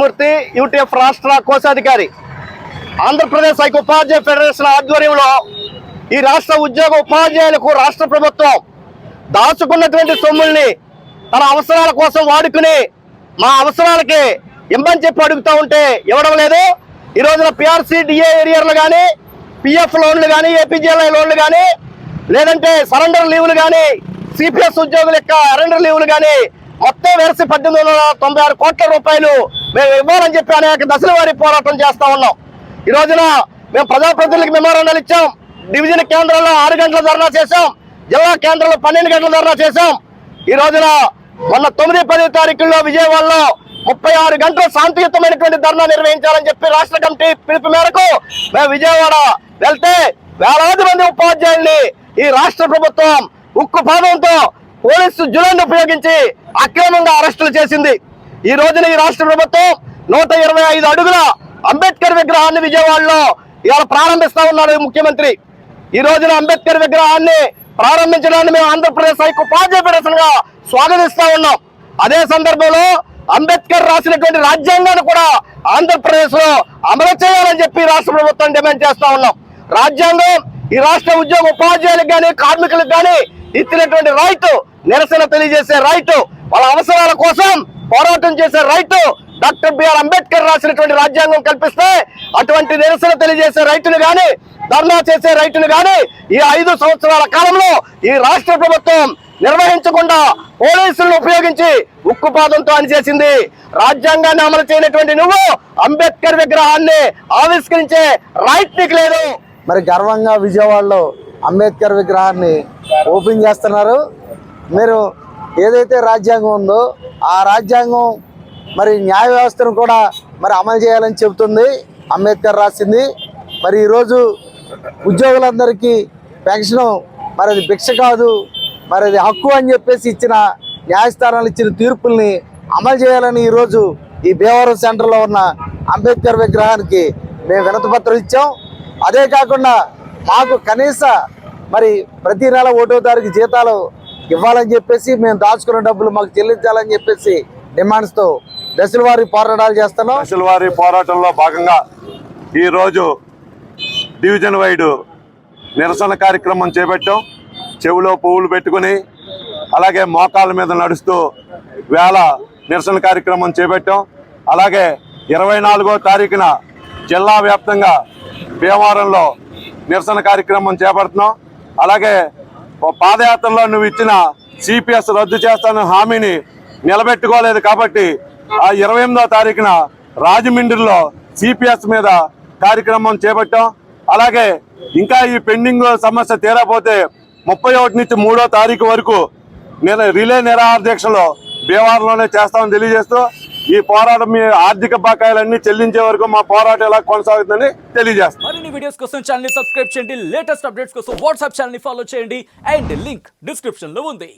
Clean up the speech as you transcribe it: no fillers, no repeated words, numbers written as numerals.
మూర్తి UTF రాష్ట్ర కోశాధికారి. ఆంధ్రప్రదేశ్ ఐక్య ఉపాధ్యాయ ఫెడరేషన్ ఆధ్వర్యంలో ఈ రాష్ట్ర ఉద్యోగ ఉపాధ్యాయులకు రాష్ట్ర ప్రభుత్వం దాచుకున్నటువంటి సొమ్ముల్ని తన అవసరాల కోసం వాడుకుని మా అవసరాలకి ఇమ్మని చెప్పి అడుగుతూ ఉంటే ఇవ్వడం లేదు. ఈ రోజున పిఆర్సీ డిఏ ఏరియర్లు కానీ, పిఎఫ్ లోన్లు కానీ, ఏపీజీఎల్ఐ లోన్లు కానీ, లేదంటే సరెండర్ లీవులు కానీ, సిపిఎస్ ఉద్యోగుల యొక్క అరెండర్ లీవులు కానీ మొత్తం వెరసి 1896 కోట్ల రూపాయలు మేము ఇవ్వాలని చెప్పి అనేక దశల వారి పోరాటం చేస్తా ఉన్నాం. ఈ రోజున మేము ప్రజాప్రతినిధులకు మెమోరాండాలు ఇచ్చాం. డివిజన్ కేంద్రంలో 6 గంటల ధర్నా చేశాం. జిల్లా కేంద్రంలో 12 గంటల ధర్నా చేశాం. ఈ రోజున మొన్న 9, 10 తారీఖుల్లో విజయవాడలో 36 గంటల శాంతియుతమైనటువంటి ధర్నా నిర్వహించాలని చెప్పి రాష్ట్ర కమిటీ పిలుపు మేరకు మేము విజయవాడ వెళ్తే వేలాది మంది ఉపాధ్యాయుల్ని ఈ రాష్ట్ర ప్రభుత్వం ఉక్కు పాదంతో పోలీసు జులాన్ని ఉపయోగించి అక్రమంగా అరెస్టులు చేసింది. ఈ రోజున ఈ రాష్ట్ర ప్రభుత్వం 125 అడుగుల అంబేద్కర్ విగ్రహాన్ని విజయవాడలో ఇవాళ ప్రారంభిస్తా ఉన్నారు ముఖ్యమంత్రి. ఈ రోజున అంబేద్కర్ విగ్రహాన్ని ప్రారంభించడాన్ని మేము ఆంధ్రప్రదేశ్ ఐక్య ఉపాధ్యాయ ఫెడరేషన్ గా స్వాగతిస్తా ఉన్నాం. అదే సందర్భంలో అంబేద్కర్ రాసినటువంటి రాజ్యాంగాన్ని కూడా ఆంధ్రప్రదేశ్ లో అమలు చేయాలని చెప్పి రాష్ట్ర ప్రభుత్వం డిమాండ్ చేస్తా ఉన్నాం. రాజ్యాంగం ఈ రాష్ట్ర ఉద్యోగ ఉపాధ్యాయులకు కానీ, కార్మికులకు కానీ ఇచ్చినటువంటి రైట్, నిరసన తెలియజేసే రైట్, వాళ్ళ అవసరాల కోసం పోరాటం చేసే రైట్ డాక్టర్ బిఆర్ అంబేద్కర్ రాసినటువంటి రాజ్యాంగం కల్పిస్తే అటువంటి నిరసన తెలియజేసే రైతును గాని, ధర్నా చేసే రైతును గాని ఈ 5 సంవత్సరాల కాలంలో ఈ రాష్ట్ర ప్రభుత్వం నిర్వహించకుండా పోలీసులను ఉపయోగించి ఉక్కుపాదంతో అణిచేసింది. రాజ్యాంగాన్ని అమలు చేయనటువంటి నువ్వు అంబేద్కర్ విగ్రహాన్ని ఆవిష్కరించే రైట్ నీకు లేదు. మరి గర్వంగా విజయవాడలో అంబేద్కర్ విగ్రహాన్ని ఓపెన్ చేస్తున్నారు. మీరు ఏదైతే రాజ్యాంగం ఉందో ఆ రాజ్యాంగం మరి న్యాయ వ్యవస్థను కూడా మరి అమలు చేయాలని చెబుతుంది. అంబేద్కర్ రాసింది. మరి ఈరోజు ఉద్యోగులందరికీ పెన్షన్ మరి అది భిక్ష కాదు, మరి అది హక్కు అని చెప్పేసి ఇచ్చిన న్యాయస్థానాలు ఇచ్చిన తీర్పుల్ని అమలు చేయాలని ఈరోజు ఈ భీమవరం సెంటర్లో ఉన్న అంబేద్కర్ విగ్రహానికి మేము వినతిపత్రం ఇచ్చాం. అదే కాకుండా మాకు కనీస మరి ప్రతి నెల 1వ తారీఖు జీతాలు ఇవ్వాలని చెప్పేసి, మేము దాచుకున్న డబ్బులు మాకు చెల్లించాలని చెప్పేసి డిమాండ్స్తో దశల వారీ పోరాటాలు చేస్తున్నాం. దశల వారీ పోరాటంలో భాగంగా ఈరోజు డివిజన్ వైడ్ నిరసన కార్యక్రమం చేపట్టాం. చెవిలో పువ్వులు పెట్టుకుని అలాగే మోకాళ్ళ మీద నడుస్తూ వేళ నిరసన కార్యక్రమం చేపట్టాం. అలాగే 24వ తారీఖున జిల్లా వ్యాప్తంగా భీమవరంలో నిరసన కార్యక్రమం చేపడుతున్నాం. అలాగే పాదయాత్రలో నువ్వు ఇచ్చిన సిపిఎస్ రద్దు చేస్తాన హామీని నిలబెట్టుకోలేదు కాబట్టి ఆ 28వ తారీఖున రాజమండ్రిలో సిపిఎస్ మీద కార్యక్రమం చేపట్టాం. అలాగే ఇంకా ఈ పెండింగ్ సమస్య తీరకపోతే 31 నుంచి 3వ తారీఖు వరకు రిలే నిరాహార దీక్షలో భీమవరంలోనే చేస్తామని తెలియజేస్తూ ఈ పోరాటం మీ ఆర్థిక బకాయిలన్నీ చెల్లించే వరకు మా పోరాటం ఎలా కొనసాగుతుందని తెలియజేస్తాం. మరిన్ని వీడియోస్ కోసం ఛానల్ ని సబ్స్క్రైబ్ చేయండి. లేటెస్ట్ అప్డేట్స్ కోసం వాట్సాప్ ఛానల్ ని ఫాలో చేయండి. అండ్ లింక్ డిస్క్రిప్షన్ లో ఉంది.